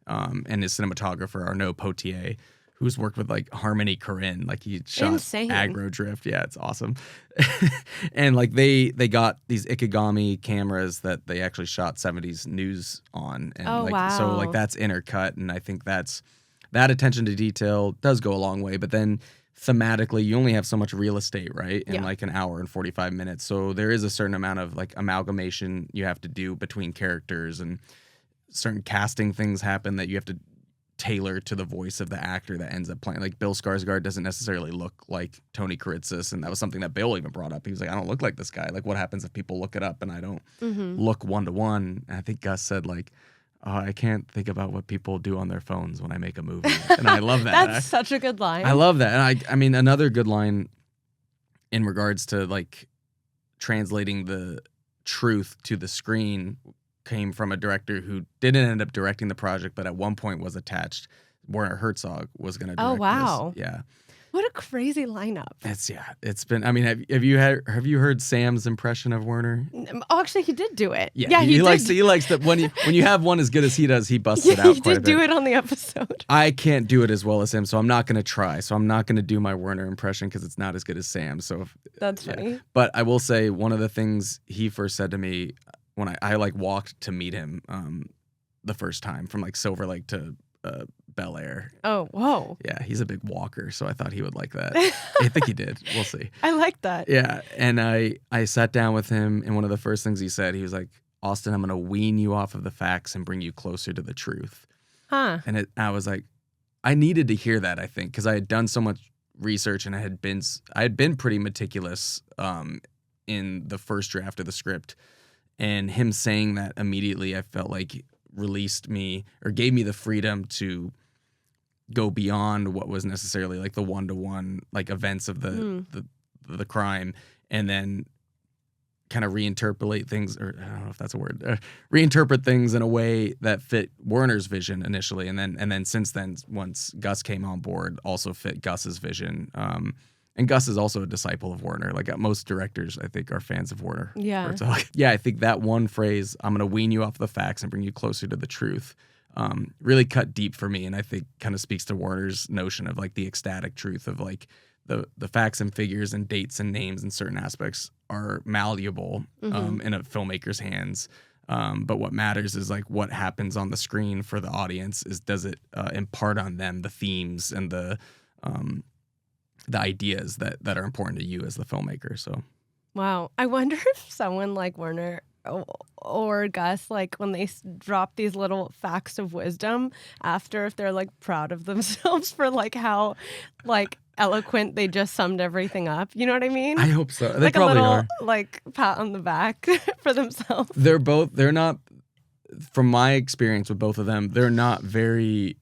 C: And his cinematographer, Arnaud Potier, who's worked with Harmony Korine. He shot
B: Insane.
C: Aggro Drift. Yeah, it's awesome. And they got these Ikegami cameras that they actually shot 70s news on. And
B: wow.
C: So that's intercut, and I think that attention to detail does go a long way. But then thematically, you only have so much real estate, right? In an hour and 45 minutes. So there is a certain amount of amalgamation you have to do between characters, and certain casting things happen that you have to tailor to the voice of the actor that ends up playing. Bill Skarsgård doesn't necessarily look like Tony Kuritzis, and that was something that Bill even brought up. He was like, I don't look like this guy. What happens if people look it up and I don't look one-to-one? And I think Gus said I can't think about what people do on their phones when I make a movie. And I love that.
B: That's such a good line.
C: I love that. And I mean, another good line in regards to translating the truth to the screen came from a director who didn't end up directing the project, but at one point was attached. Werner Herzog was going to direct
B: wow.
C: this. Yeah.
B: What a crazy lineup.
C: It's been, I mean, have you heard Sam's impression of Werner?
B: Oh, actually, he did do it.
C: Yeah, he likes that when you have one as good as he does, he busts it out
B: he
C: quite a
B: did
C: bit.
B: do it on the episode.
C: I can't do it as well as him, so I'm not going to try. So I'm not going to do my Werner impression because it's not as good as Sam. So
B: That's funny.
C: But I will say one of the things he first said to me when I walked to meet him the first time from Silver Lake to Bel Air.
B: Oh, whoa.
C: Yeah, he's a big walker, so I thought he would like that. I think he did. We'll see.
B: I like that.
C: Yeah, and I sat down with him, and one of the first things he said, he was like, Austin, I'm going to wean you off of the facts and bring you closer to the truth.
B: Huh.
C: And I was like, I needed to hear that, I think, because I had done so much research and I had been pretty meticulous in the first draft of the script. And him saying that immediately, I felt released me or gave me the freedom to go beyond what was necessarily the one-to-one events of the crime, and then kind of reinterpolate things, or I don't know if that's a word, reinterpret things in a way that fit Werner's vision initially, and then since then, once Gus came on board, also fit Gus's vision. And Gus is also a disciple of Werner. Most directors, I think, are fans of Werner.
B: Yeah.
C: Yeah, I think that one phrase, I'm going to wean you off the facts and bring you closer to the truth, really cut deep for me. And I think kind of speaks to Werner's notion of the ecstatic truth of the facts and figures and dates and names and certain aspects are malleable in a filmmaker's hands. But what matters is what happens on the screen for the audience does it impart on them the themes and the ideas that are important to you as the filmmaker. So,
B: wow. I wonder if someone like Werner or Gus, when they drop these little facts of wisdom after, if they're proud of themselves for how eloquent they just summed everything up. You know what I mean?
C: I hope so. They probably
B: a little
C: are.
B: pat on the back for themselves.
C: They're not from my experience with both of them, they're not very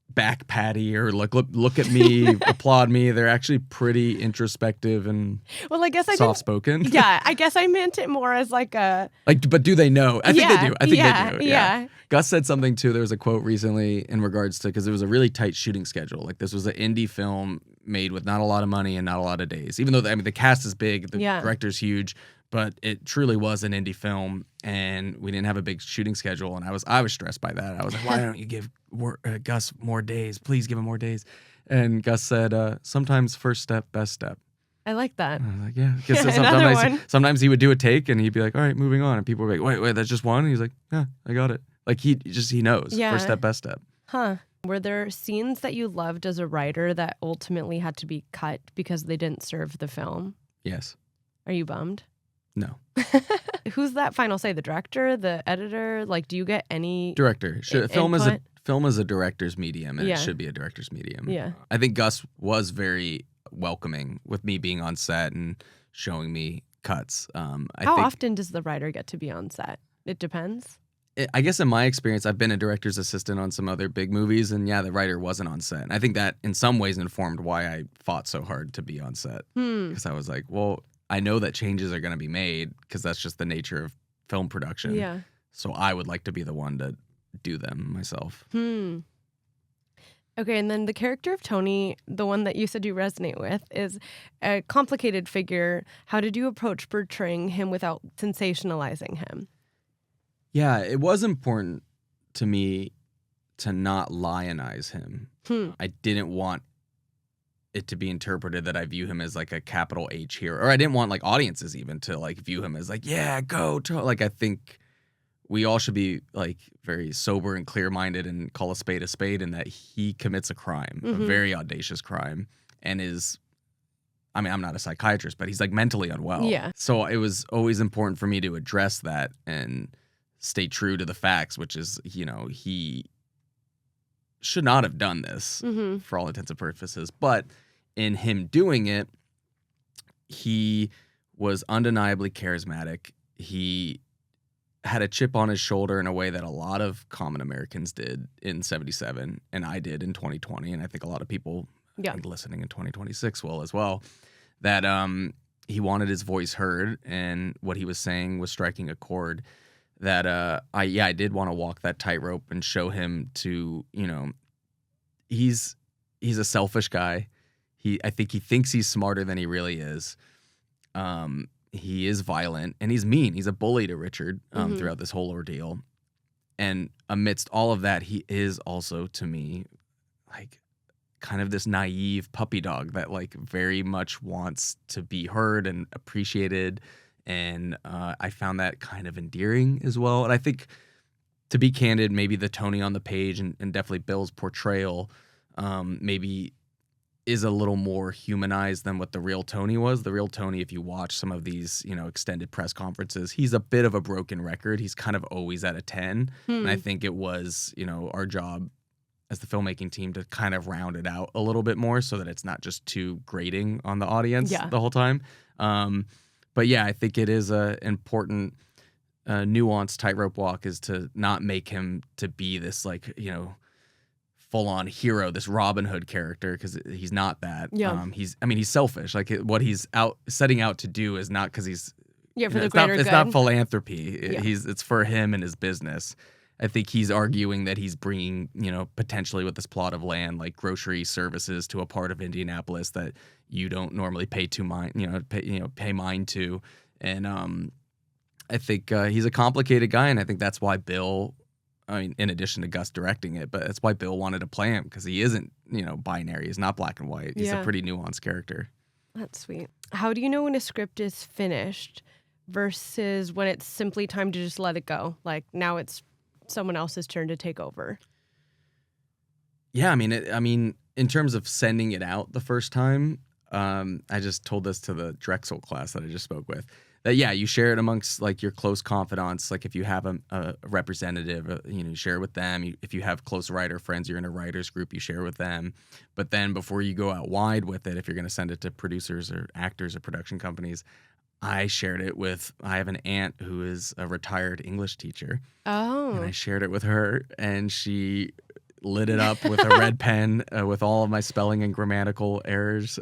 C: back patty or like look at me, applaud me. They're actually pretty introspective and
B: Well, I guess I
C: soft spoken.
B: Yeah, I guess I meant it more as like a
C: but do they know? I think they do. I think they do.
B: Yeah.
C: Gus said something too. There was a quote recently in regards to, because it was a really tight shooting schedule. Like this was an indie film made with not a lot of money and not a lot of days. Even though the cast is big, the director's huge, but it truly was an indie film, and we didn't have a big shooting schedule. And I was stressed by that. I was like, why don't you give Gus more days? Please give him more days. And Gus said, sometimes first step, best step.
B: I like that.
C: And I was like, yeah. Because sometimes he would do a take and he'd be like, all right, moving on. And people were like, wait, that's just one? And he's like, yeah, I got it. Like he knows.
B: Yeah.
C: First step, best step.
B: Huh. Were there scenes that you loved as a writer that ultimately had to be cut because they didn't serve the film?
C: Yes.
B: Are you bummed?
C: No.
B: Who's that final say? The director, the editor? Like, do you get any
C: director? Film is a director's medium, and
B: Yeah.
C: it should be a director's medium.
B: Yeah.
C: I think Gus was very welcoming with me being on set and showing me cuts.
B: How often does the writer get to be on set? It depends.
C: I guess in my experience, I've been a director's assistant on some other big movies, and yeah, the writer wasn't on set. And I think that in some ways informed why I fought so hard to be on set. Because I was like, well, I know that changes are going to be made because that's just the nature of film production.
B: Yeah.
C: So I would like to be the one to do them myself.
B: Okay, and then the character of Tony, the one that you said you resonate with, is a complicated figure. How did you approach portraying him without sensationalizing him?
C: Yeah, it was important to me to not lionize him. I didn't want it to be interpreted that I view him as like a capital H hero, or I didn't want like audiences even to like view him as like, yeah, go to, like, I think we all should be like very sober and clear-minded and call a spade, and that he commits a crime, a very audacious crime, and is, I mean, I'm not a psychiatrist, but he's like mentally unwell.
B: Yeah.
C: So it was always important for me to address that and stay true to the facts, which is, you know, he should not have done this for all intents and purposes. But in him doing it, he was undeniably charismatic. He had a chip on his shoulder in a way that a lot of common Americans did in 77, and I did in 2020, and I think a lot of people I think listening in 2026 will as well, that he wanted his voice heard, and what he was saying was striking a chord that I did want to walk that tightrope and show him to, you know, he's a selfish guy. I think he thinks he's smarter than he really is. He is violent and he's mean. He's a bully to Richard throughout this whole ordeal. And amidst all of that, he is also, to me, like kind of this naive puppy dog that like very much wants to be heard and appreciated. And I found that kind of endearing as well. And I think, to be candid, maybe the Tony on the page and definitely Bill's portrayal maybe is a little more humanized than what the real Tony was. The real Tony, if you watch some of these, you know, extended press conferences, he's a bit of a broken record. He's kind of always at a 10. And I think it was, you know, our job as the filmmaking team to kind of round it out a little bit more so that it's not just too grating on the audience the whole time. But yeah, I think it is a important nuanced tightrope walk, is to not make him to be this like, you know, full-on hero, this Robin Hood character, because he's not that. He's selfish. Like what he's setting out to do is not because he's
B: for the greater good.
C: It's not philanthropy. It's for him and his business. I think he's arguing that he's bringing, you know, potentially with this plot of land, like grocery services to a part of Indianapolis that you don't normally pay mind to. And I think he's a complicated guy, and I think that's why Bill, I mean, in addition to Gus directing it, but that's why Bill wanted to play him, because he isn't, you know, binary. He's not black and white. He's a pretty nuanced character.
B: That's sweet. How do you know when a script is finished versus when it's simply time to just let it go? Like now it's someone else's turn to take over.
C: Yeah, I mean, in terms of sending it out the first time, I just told this to the Drexel class that I just spoke with. That you share it amongst like your close confidants. Like if you have a representative, you share it with them. If you have close writer friends, you're in a writers group, you share with them. But then before you go out wide with it, if you're going to send it to producers or actors or production companies, I shared it with, I have an aunt who is a retired English teacher.
B: Oh.
C: And I shared it with her, and she lit it up with a red pen with all of my spelling and grammatical errors,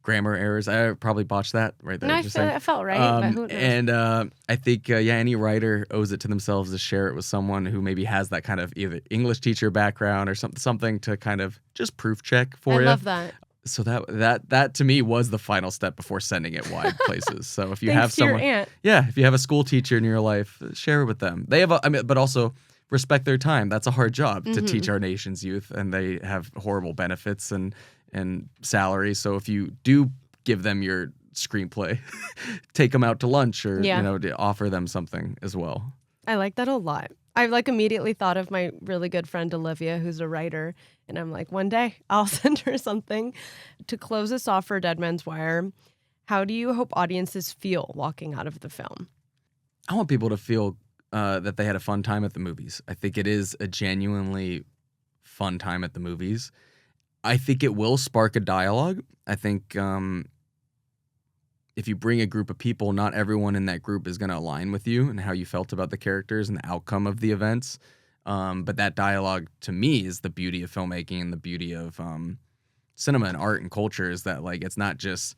C: grammar errors. I probably botched that right there.
B: No, I felt right, but who knows?
C: And I think, any writer owes it to themselves to share it with someone who maybe has that kind of either English teacher background or something to kind of just proof check for you.
B: I love that.
C: So that to me was the final step before sending it wide places. So if you
B: Thanks
C: have
B: to your
C: someone,
B: aunt.
C: if you have a school teacher in your life, share it with them. They have, but also respect their time. That's a hard job to teach our nation's youth, and they have horrible benefits and salary. So if you do give them your screenplay, take them out to lunch or offer them something as well.
B: I like that a lot. I immediately thought of my really good friend Olivia, who's a writer, and I'm like, one day I'll send her something. To close us off for Dead Man's Wire, how do you hope audiences feel walking out of the film?
C: I want people to feel that they had a fun time at the movies. I think it is a genuinely fun time at the movies. I think it will spark a dialogue. I think if you bring a group of people, not everyone in that group is going to align with you and how you felt about the characters and the outcome of the events. But that dialogue, to me, is the beauty of filmmaking and the beauty of cinema and art and culture, is that it's not just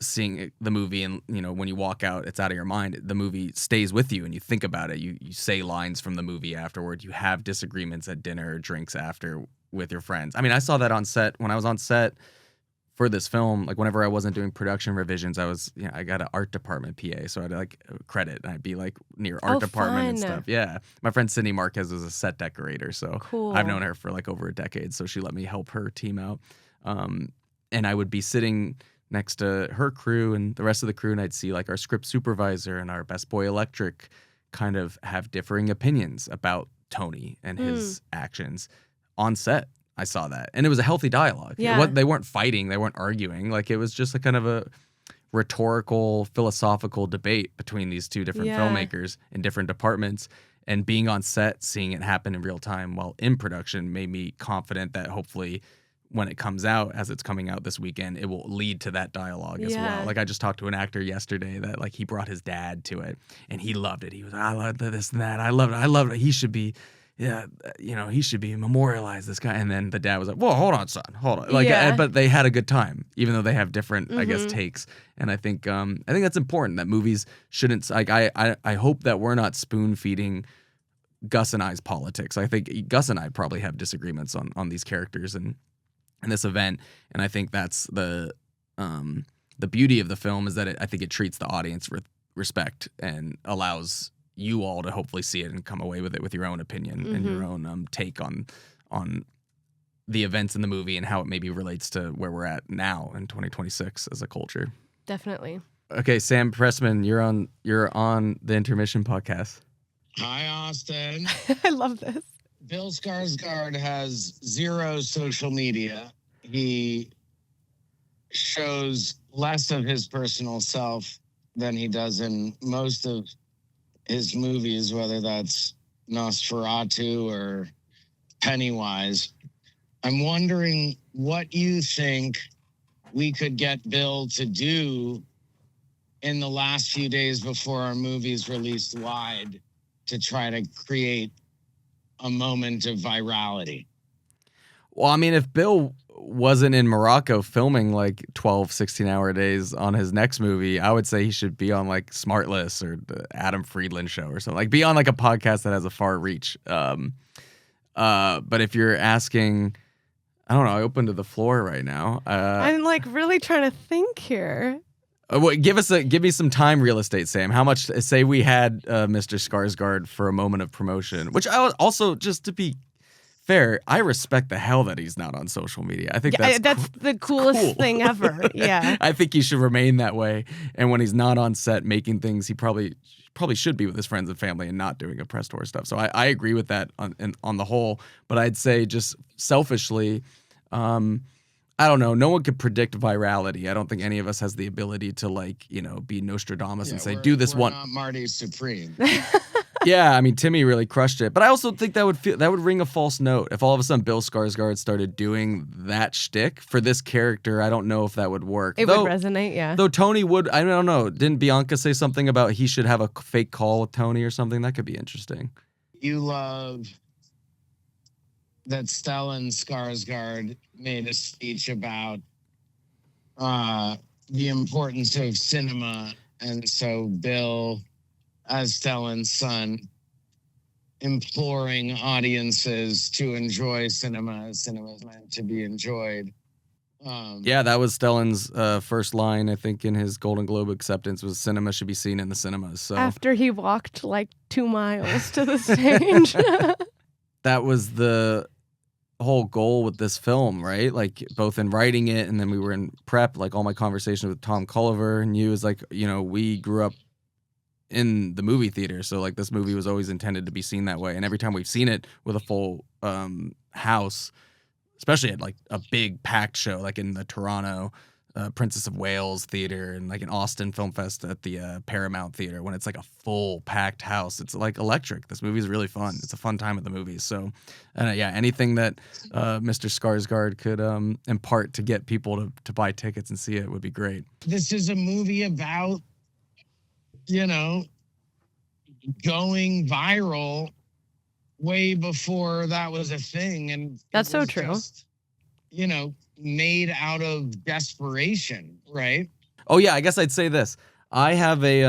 C: seeing the movie and, when you walk out, it's out of your mind. The movie stays with you and you think about it. You say lines from the movie afterward. You have disagreements at dinner or drinks after with your friends. I mean, I saw that on set. When I was on set for this film, whenever I wasn't doing production revisions, I was, I got an art department PA, so I'd credit, and I'd be near art department and stuff. Yeah, my friend Cindy Marquez was a set decorator, so
B: cool.
C: I've known her for over a decade, so she let me help her team out. And I would be sitting next to her crew and the rest of the crew, and I'd see our script supervisor and our best boy electric kind of have differing opinions about Tony and his actions on set. I saw that. And it was a healthy dialogue.
B: Yeah.
C: They weren't fighting. They weren't arguing. It was just a kind of a rhetorical, philosophical debate between these two different filmmakers in different departments. And being on set, seeing it happen in real time while in production made me confident that hopefully when it comes out, as it's coming out this weekend, it will lead to that dialogue as well. I just talked to an actor yesterday that he brought his dad to it and he loved it. He was, I love this and that. I love it. He should be... he should be memorialized, this guy. And then the dad was like, whoa, hold on, son. Hold on. But they had a good time, even though they have different, I guess, takes. And I think that's important, that movies shouldn't, I hope that we're not spoon feeding Gus and I's politics. I think Gus and I probably have disagreements on these characters and this event. And I think that's the beauty of the film, is that I think it treats the audience with respect and allows you all to hopefully see it and come away with it with your own opinion and your own take on the events in the movie and how it maybe relates to where we're at now in 2026 as a culture.
B: Definitely.
C: Okay, Sam Pressman, you're on the Intermission podcast.
D: Hi, Austin.
B: I love this.
D: Bill Skarsgård has zero social media. He shows less of his personal self than he does in most of his movies, whether that's Nosferatu or Pennywise. I'm wondering what you think we could get Bill to do in the last few days before our movie's released wide to try to create a moment of virality.
C: Well, I mean, if Bill wasn't in Morocco filming 12, 16-hour days on his next movie, I would say he should be on Smartless or the Adam Friedland show or something. Be on a podcast that has a far reach. But if you're asking, I don't know, I open to the floor right now.
B: I'm really trying to think here.
C: Give me some time real estate, Sam. How much, say we had Mr. Skarsgård for a moment of promotion, which I would also, just to be fair, I respect the hell that he's not on social media. I think that's
B: the coolest thing ever. Yeah.
C: I think he should remain that way. And when he's not on set making things, he probably should be with his friends and family and not doing a press tour stuff. So I agree with that on the whole. But I'd say just selfishly, I don't know. No one could predict virality. I don't think any of us has the ability to be Nostradamus and say, do this
D: we're
C: one.
D: Not Marty Supreme.
C: Yeah, I mean Timmy really crushed it, but I also think that would ring a false note if all of a sudden Bill Skarsgård started doing that shtick for this character. I don't know if that would work.
B: It would resonate, yeah.
C: Though Tony would, I don't know. Didn't Bianca say something about he should have a fake call with Tony or something? That could be interesting.
D: You love that Stellan Skarsgård made a speech about the importance of cinema, and so Bill, as Stellan's son, imploring audiences to enjoy cinema. Cinema is meant to be enjoyed.
C: Yeah, that was Stellan's first line, I think, in his Golden Globe acceptance was cinema should be seen in the cinemas. So
B: after he walked like 2 miles to the stage.
C: that was the whole goal with this film, right? Like both in writing it and then we were in prep, like all my conversations with Tom Culliver and you is like, we grew up in the movie theater. So like this movie was always intended to be seen that way. And every time we've seen it with a full house, especially at like a big packed show, like in the Toronto Princess of Wales Theater and like an Austin Film Fest at the Paramount Theater, when it's like a full packed house, it's like electric. This movie is really fun. It's a fun time at the movies. So, anything that Mr. Skarsgård could impart to get people to buy tickets and see it would be great.
D: This is a movie about, going viral way before that was a thing. And
B: that's so true.
D: Just, made out of desperation, right?
C: Oh yeah, I guess I'd say this. I have a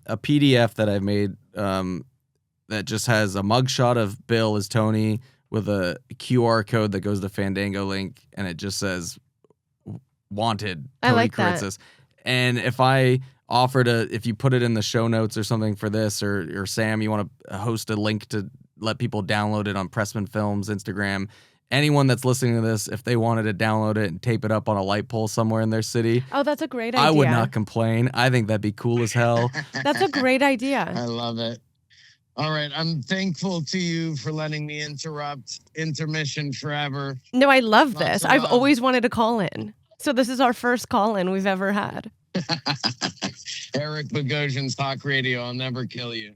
C: PDF that I've made that just has a mugshot of Bill as Tony with a QR code that goes to Fandango link, and it just says "Wanted." Tony
B: I like
C: Kuritzis.
B: that.
C: And if you put it in the show notes or something for this, or Sam, you want to host a link to let people download it on Pressman Films Instagram. Anyone that's listening to this, if they wanted to download it and tape it up on a light pole somewhere in their city,
B: oh, that's a great idea.
C: I would not complain. I think that'd be cool as hell.
B: That's a great idea.
D: I love it. All right. I'm thankful to you for letting me interrupt intermission forever.
B: No, I love
D: Lots
B: this.
D: of
B: I've
D: love.
B: always wanted to call in. So this is our first call in we've ever had.
D: Eric Bogosian's Talk Radio. I'll never kill you.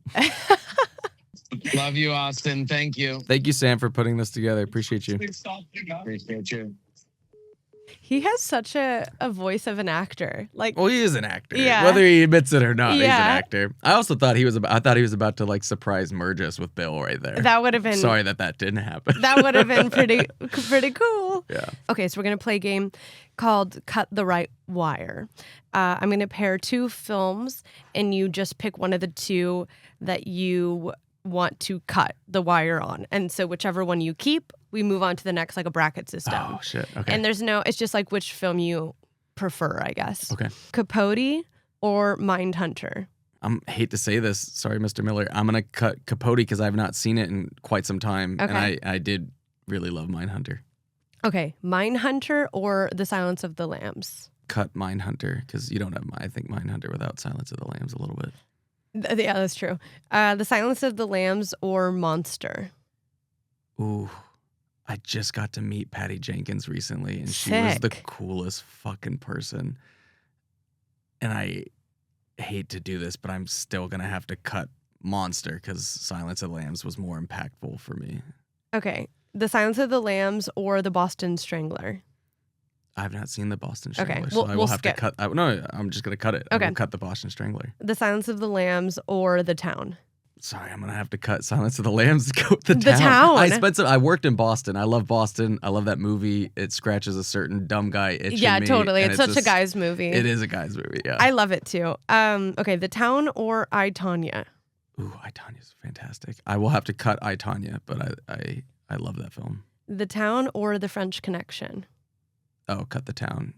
D: Love you, Austin. Thank you.
C: Thank you, Sam, for putting this together. Appreciate you.
D: Appreciate you.
B: He has such a voice of an actor. Like,
C: Well, he is an actor.
B: Yeah.
C: Whether he admits it or not, he's an
B: Yeah.
C: actor. I also thought he was about to like surprise merge us with Bill right there.
B: that would have been
C: Sorry that didn't happen.
B: that would have been pretty cool.
C: Yeah.
B: Okay, so we're gonna play a game called Cut the Right Wire. I'm gonna pair 2 films, and you just pick one of the 2 that you want to cut the wire on. And so whichever one you keep, we move on to the next, like a bracket system.
C: Oh shit. Okay.
B: And it's just like which film you prefer, I guess.
C: Okay.
B: Capote or Mindhunter?
C: Hate to say this, sorry, Mr. Miller. I'm gonna cut Capote because I've not seen it in quite some time, and
B: Okay.
C: I did really love Mindhunter.
B: Okay, Mindhunter or The Silence of the Lambs?
C: Cut Mindhunter because you don't have I think Mindhunter without Silence of the Lambs a little bit.
B: Yeah, that's true. The Silence of the Lambs or Monster?
C: Ooh, I just got to meet Patty Jenkins recently, and she was the
B: Sick.
C: coolest fucking person. And I hate to do this, but I'm still gonna have to cut Monster because Silence of the Lambs was more impactful for me.
B: Okay, The Silence of the Lambs or The Boston Strangler?
C: I've not seen the Boston
B: Okay,
C: Strangler,
B: we'll-
C: so I will
B: we'll
C: have
B: skip.
C: to cut. No, I'm just gonna cut it.
B: Okay.
C: I will cut the Boston Strangler.
B: The Silence of the Lambs or The Town?
C: Sorry, I'm gonna have to cut Silence of the Lambs to go with the
B: The
C: Town.
B: Town.
C: I worked in Boston. I love Boston. I love that movie. It scratches a certain dumb guy itch in
B: Yeah,
C: me,
B: totally.
C: and
B: It's such a
C: just-
B: guy's movie.
C: It is a guy's movie. Yeah.
B: I love it too. Okay, The Town or I, Tonya?
C: Ooh, I, Tanya's fantastic. I will have to cut I, Tanya, but I love that film.
B: The Town or The French Connection?
C: Oh, cut the Town.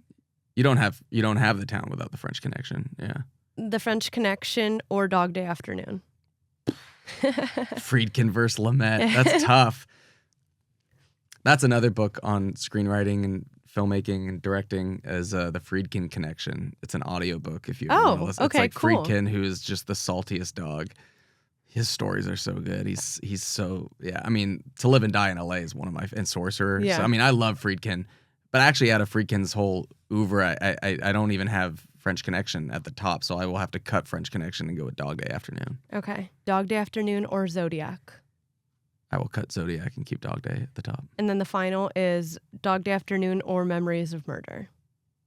C: You don't have the Town without the French Connection. Yeah.
B: The French Connection or Dog Day Afternoon?
C: Friedkin versus Lamette. That's tough. That's another book on screenwriting and filmmaking and directing as the Friedkin Connection. It's an audiobook if you
B: Oh,
C: want to listen.
B: okay,
C: It's like
B: cool.
C: Friedkin, who is just the saltiest dog. His stories are so good. He's so, yeah. I mean, To Live and Die in LA is one of my, and Sorcerer.
B: Yeah.
C: So, I mean, I love Friedkin, but actually out of Friedkin's whole oeuvre, I don't even have French Connection at the top, so I will have to cut French Connection and go with Dog Day Afternoon.
B: Okay. Dog Day Afternoon or Zodiac?
C: I will cut Zodiac and keep Dog Day at the top.
B: And then the final is Dog Day Afternoon or Memories of Murder?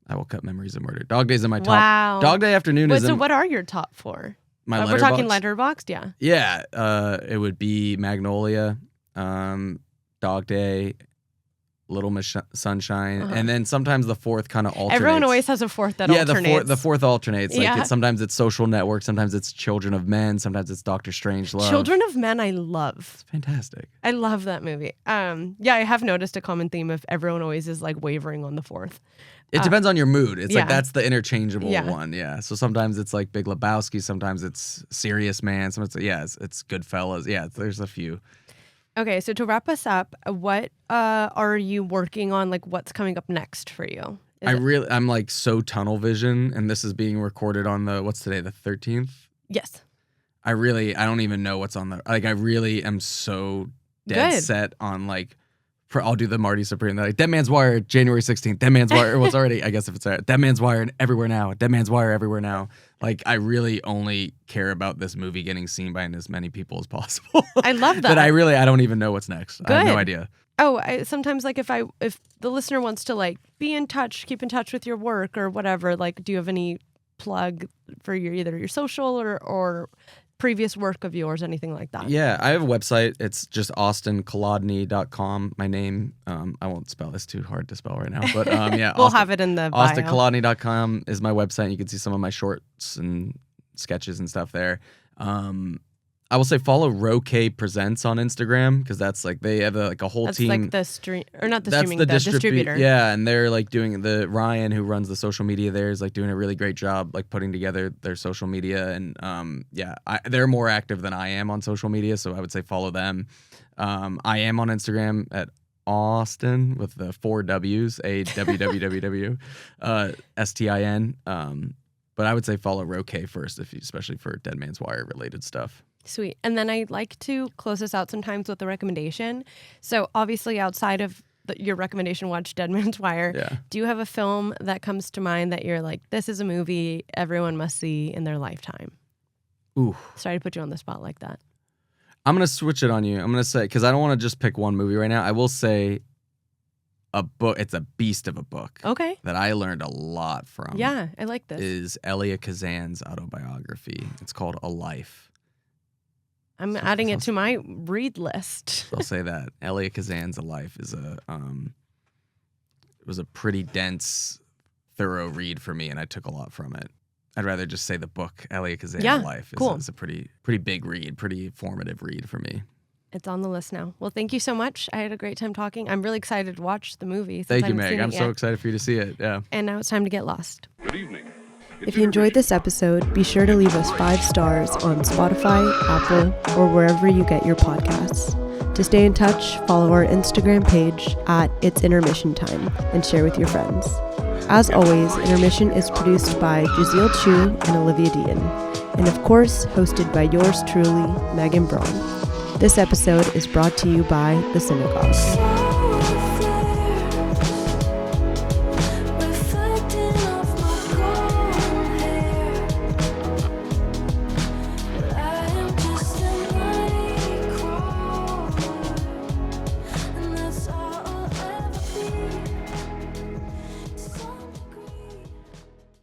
C: I will cut Memories of Murder. Dog Day's in my top.
B: Wow.
C: Dog Day Afternoon
B: Wait,
C: is
B: so
C: in
B: what are your top 4?
C: my
B: We're talking
C: letterbox.
B: Letterboxd, yeah.
C: Yeah, it would be Magnolia, Dog Day, Little Miss Sunshine, and then sometimes the fourth kind of alternates.
B: Everyone always has a fourth that alternates.
C: Yeah, the fourth alternates. Like
B: Yeah.
C: sometimes it's Social Network, sometimes it's Children of Men, sometimes it's Doctor Strangelove.
B: Children of Men, I love.
C: It's fantastic.
B: I love that movie. Yeah, I have noticed a common theme of everyone always is like wavering on the fourth.
C: It depends on your mood. It's
B: yeah.
C: like that's the interchangeable
B: Yeah.
C: one. Yeah. So sometimes it's like Big Lebowski, sometimes it's Serious Man, sometimes it's Goodfellas. Yeah, there's a few.
B: Okay, so to wrap us up, what are you working on? Like, what's coming up next for you?
C: I'm like so tunnel vision, and this is being recorded on what's today, the 13th?
B: Yes.
C: I don't even know what's on I really am so dead set on like, I'll do the Marty Supreme. Like, Dead Man's Wire, January 16th. Dead Man's Wire. What's already, I guess if it's Dead Man's Wire everywhere now. Dead Man's Wire everywhere now. Like, I really only care about this movie getting seen by as many people as possible.
B: I love that.
C: But I don't even know what's next. I have no idea.
B: Oh, sometimes like if the listener wants to like be in touch, keep in touch with your work or whatever, like, do you have any plug for either your social or previous work of yours, anything like that?
C: Yeah, I have a website. It's just austinkolodney.com. My name, I won't spell this, too hard to spell right now, but yeah.
B: We'll have it in the bio.
C: austinkolodney.com is my website. You can see some of my shorts and sketches and stuff there. I will say follow Roque Presents on Instagram because that's like they have a whole team.
B: That's like the stream or not the streaming, the distributor.
C: Yeah, and they're like doing Ryan who runs the social media there is like doing a really great job like putting together their social media and they're more active than I am on social media, so I would say follow them. I am on Instagram at Austin with the 4 W's, AWWWW, STIN. But I would say follow Roque first, especially for Dead Man's Wire related stuff.
B: Sweet. And then I like to close this out sometimes with a recommendation. So obviously outside of your recommendation, watch Dead Man's Wire.
C: Yeah.
B: Do you have a film that comes to mind that you're like, this is a movie everyone must see in their lifetime?
C: Ooh.
B: Sorry to put you on the spot like that.
C: I'm going to switch it on you. I'm going to say, because I don't want to just pick one movie right now. I will say a book. It's a beast of a book.
B: Okay.
C: That I learned a lot from.
B: Yeah, I like this.
C: Is Elia Kazan's autobiography. It's called A Life.
B: I'm adding it to my read list.
C: I'll say that Elia Kazan's A Life is it was a pretty dense, thorough read for me, and I took a lot from it. I'd rather just say the book Elia Kazan's A Life is a pretty big read, pretty formative read for me.
B: It's on the list now. Well, thank you so much. I had a great time talking. I'm really excited to watch the movie.
C: Thank you, Meg. I'm so excited for you to see it. Yeah.
B: And now it's time to get lost.
A: Good evening.
B: If you enjoyed this episode, be sure to leave us 5 stars on Spotify, Apple, or wherever you get your podcasts. To stay in touch, follow our Instagram page at It's Intermission Time and share with your friends. As always, Intermission is produced by Jazeel Chu and Olivia Dean, and of course, hosted by yours truly, Megan Braun. This episode is brought to you by The Synagogue.